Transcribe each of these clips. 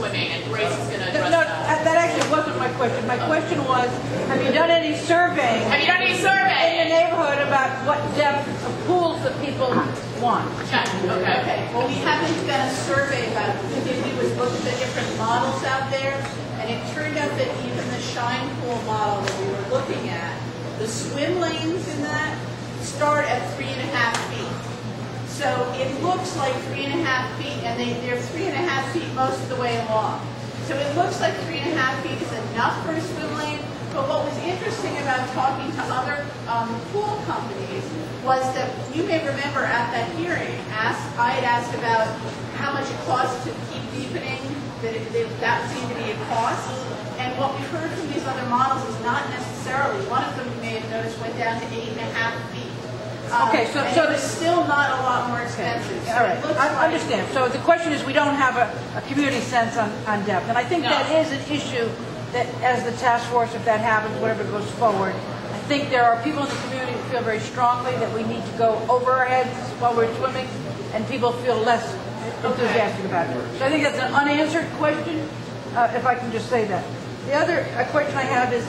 swimming, and Grace is going to address that. That actually wasn't my question. My question was, have you done any surveying? Have you done any survey in the neighborhood about what depth of pools that people want? Check. Okay. Well, we haven't done a survey about it. What we did was look at the different models out there, and it turned out that even the Shine Pool model that we were looking at, the swim lanes in that start at 3.5 feet. So it looks like 3.5 feet, and they're 3.5 feet most of the way along. So it looks like 3.5 feet is enough for a swim lane. But what was interesting about talking to other pool companies was that you may remember at that hearing, I had asked about how much it costs to keep deepening, that seemed to be a cost. And what we heard from these other models is not necessarily. One of them, you may have noticed, went down to 8.5 feet. Okay, so it's still not a lot more expensive. So all right, I understand. So the question is, we don't have a community sense on depth, and I think that is an issue that, as the task force, if that happens, whatever goes forward, I think there are people in the community who feel very strongly that we need to go over our heads while we're swimming, and people feel less enthusiastic about it. So I think that's an unanswered question, if I can just say that. The other question I have is,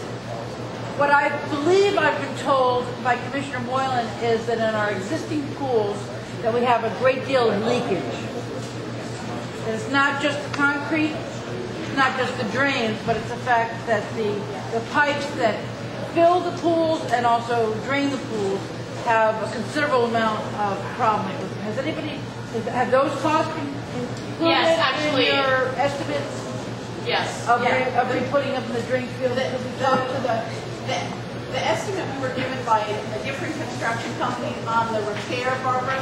what I believe I've been told by Commissioner Moylan is that in our existing pools that we have a great deal of leakage. And it's not just the concrete, it's not just the drains, but it's the fact that the pipes that fill the pools and also drain the pools have a considerable amount of problems with them. Has anybody, have those costs been included in your estimates? Yes. Of re-putting up in the drain field? The estimate we were given by a different construction company on the repair, Barbara,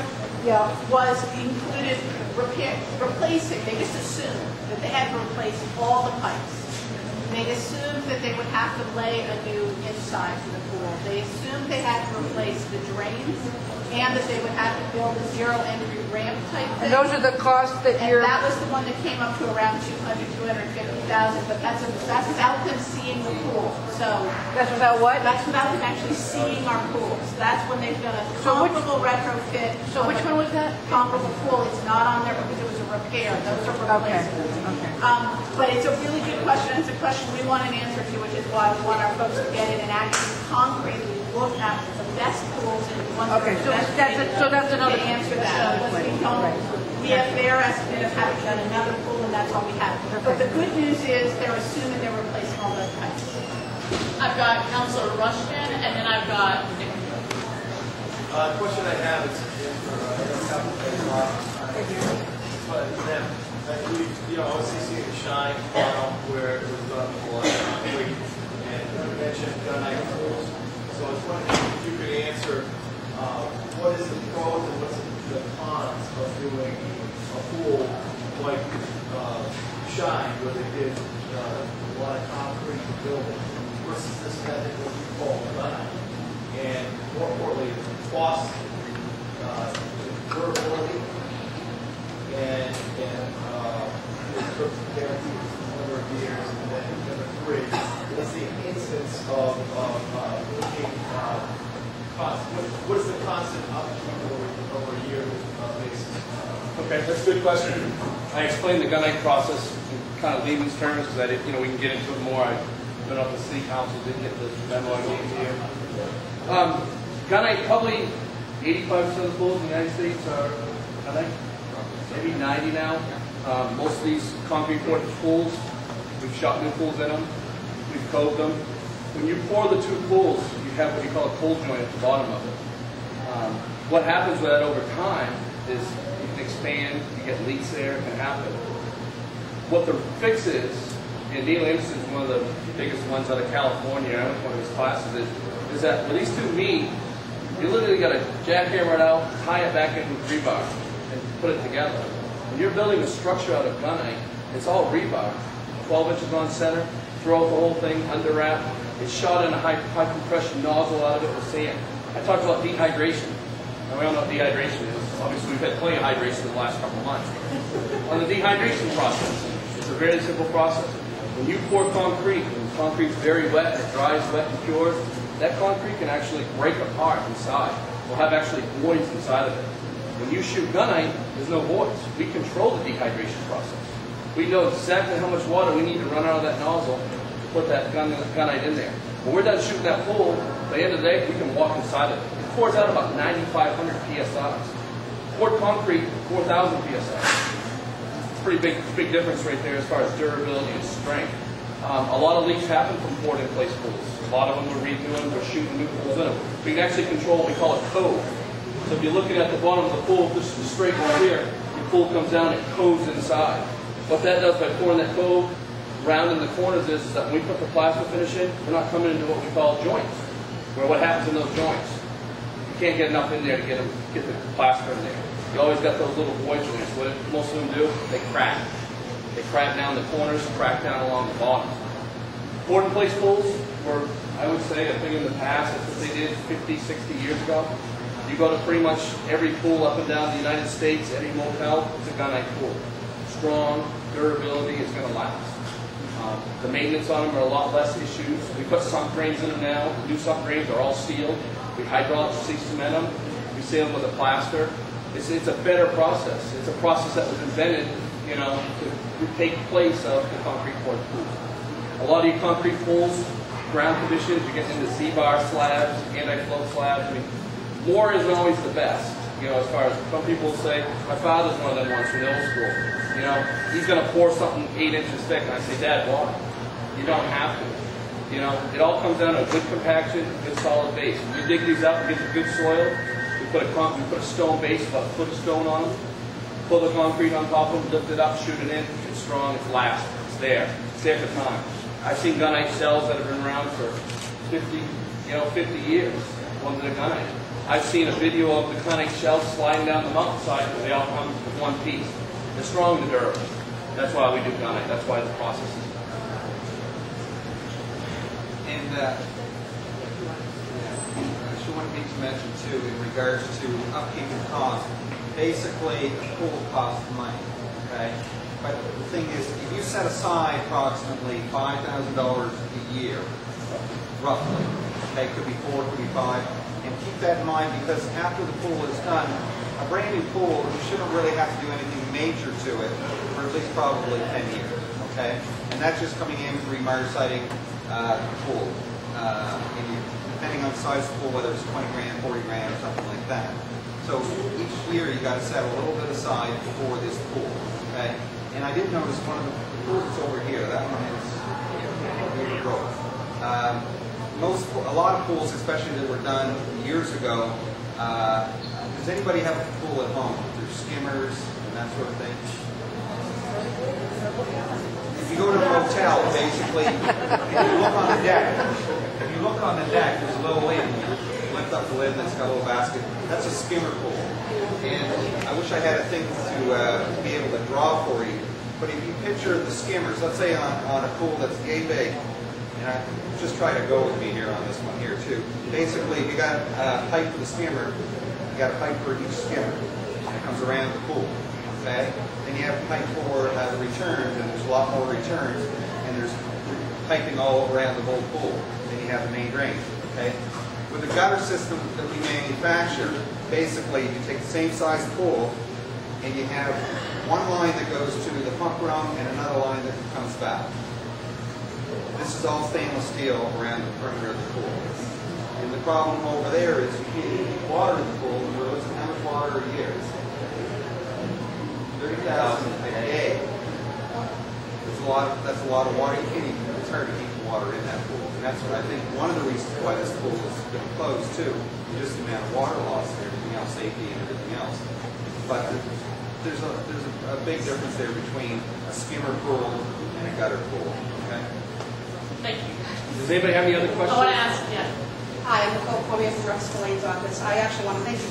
was included replacing. They just assumed that they had to replace all the pipes. They assumed that they would have to lay a new inside to the pool. They assumed they had to replace the drains and that they would have to build a zero entry ramp type thing. And those are the costs that that was the one that came up to around $250,000, but that's without them seeing the pool. So that's without what? That's without them actually seeing our pools. That's when they've done a comparable retrofit. So which one was that? Comparable pool. It's not on there because it was a repair. Those are replacements. Okay. But it's a really good question. It's a question we want an answer to, which is why we want our folks to get in and actually concretely look at the best pools and the ones that are that's another answer that. We have their estimate of having done another pool, and that's all we have. But the good news is they're assuming they're replacing all those pipes. I've got Councilor Rushton, and then I've got Nick. The question I have is for but them. OCC and Shine model where it was done for concrete, and you mentioned gunite pools. So I was wondering if you could answer what is the pros and what's the cons of doing a pool like Shine, where they did a lot of concrete building, versus this method what you call gunite, and more importantly, cost, durability, and guaranteed number of years, and then number 3 is the instance of looking cost. What is the constant upkeep over a year basis? Okay, that's a good question. I explained the gunite process in kind of layman's terms because I didn't, we can get into it more. I've been up to city council, didn't get the memo I gave to you. Gunite, probably 85% of the pools in the United States are gunite, maybe 90 now. Most of these concrete poured pools, we've shot new pools in them, we've coved them. When you pour the two pools, you have what you call a cold joint at the bottom of it. What happens with that over time is you can expand, you get leaks there, it can happen. What the fix is, and Neil Anderson is one of the biggest ones out of California, I went to one of his classes, is that when these two meet, you literally got to jackhammer it out, tie it back in with rebar, and put it together. When you're building a structure out of gunite, it's all rebar, 12 inches on center, throw out the whole thing, under wrap. It's shot in a high compression nozzle out of it with sand. I talked about dehydration. Now we all know what dehydration is. Obviously we've had plenty of hydration in the last couple of months. On the dehydration process, it's a very simple process. When you pour concrete, and concrete's very wet, it dries wet and cures, that concrete can actually break apart inside. We'll have actually voids inside of it. When you shoot gunite, there's no voids. We control the dehydration process. We know exactly how much water we need to run out of that nozzle to put that gunite in there. When we're done shooting that pool, by the end of the day, we can walk inside of it. It pours out about 9,500 psi. Poured concrete, 4,000 psi. Pretty big difference right there as far as durability and strength. A lot of leaks happen from poured in place pools. A lot of them we're redoing, we're shooting new pools in them. We can actually control what we call a cove. So if you're looking at the bottom of the pool, this is the straight one here, your pool comes down, it coves inside. What that does by pouring that cove round in the corners is that when we put the plaster finish in, we're not coming into what we call joints. Where what happens in those joints? You can't get enough in there to get the plaster in there. You always got those little void joints. What most of them do, they crack. They crack down the corners, crack down along the bottom. Poured in place pools were, I would say, a thing in the past. That's what they did 50, 60 years ago. You go to pretty much every pool up and down the United States, every motel, it's a gunite pool. Strong, durability, it's going to last. The maintenance on them are a lot less issues. We put sump drains in them now. The new sump drains are all sealed. We hydraulically cement them. We seal them with a plaster. It's a better process. It's a process that was invented, you know, to take place of the concrete poured pool. A lot of your concrete pools, ground conditions, you're getting into C-bar slabs, anti-float slabs. I mean, more isn't always the best. You know, as far as some people say, my father's one of them ones from the old school. You know, he's going to pour something 8 inches thick, and I say, Dad, why? You don't have to. You know, it all comes down to a good compaction, good solid base. When we dig these up and get the good soil, we put a stone base, about a foot of stone on them, pull the concrete on top of them, lift it up, shoot it in, it's strong, it's lasting, it's there for time. I've seen gunite shells that have been around for 50 years, ones that are gunite. I've seen a video of the gunite shells sliding down the mountainside because they all come with one piece. They're strong and durable. That's why we do gunite. That's why the process is done. And I just wanted to mention too, in regards to upkeep and cost, basically a pool costs money, okay? But the thing is, if you set aside approximately $5,000 a year, roughly, okay, could be 4, could be 5, and keep that in mind because after the pool is done, a brand new pool, you shouldn't really have to do anything major to it for at least probably 10 years, okay? And that's just coming in, remarciting the pool. Depending on the size of the pool, whether it's 20 grand, 40 grand, or something like that. So each year you got to set a little bit aside for this pool, okay? And I did notice one of the pools that's over here, that one is overgrowth. A lot of pools, especially that were done years ago, does anybody have a pool at home? There's skimmers and that sort of thing. If you go to a motel, basically, if you look on the deck, there's a little lid. You lift up the lid and it's got a little basket. That's a skimmer pool. And I wish I had a thing to be able to draw for you. But if you picture the skimmers, let's say on a pool that's yay big, and I just try to go with me here on this one here too. Basically, if you got a pipe for the skimmer, you got a pipe for each skimmer, and it comes around the pool. Okay? Then you have a pipe for the returns, and there's a lot more returns, and there's piping all around the whole pool. Then you have the main drain. Okay? With the gutter system that we manufacture, basically you take the same size pool, and you have one line that goes to the pump room and another line that comes back. This is all stainless steel around the perimeter of the pool. And the problem over there is you can't keep water in the pool. You're losing how much water a year? 30,000 a day. That's a lot of water. You can't even, it's hard to keep the water in that pool. And that's what I think one of the reasons why this pool has been closed too. Just the amount of water loss and everything else, safety and everything else. But there's a big difference there between a skimmer pool and a gutter pool. Okay? Thank you. Does anybody have any other questions? I want to ask, yeah. Hi, I'm Nicole Cormier from Rex Spillane's office. I actually want to thank you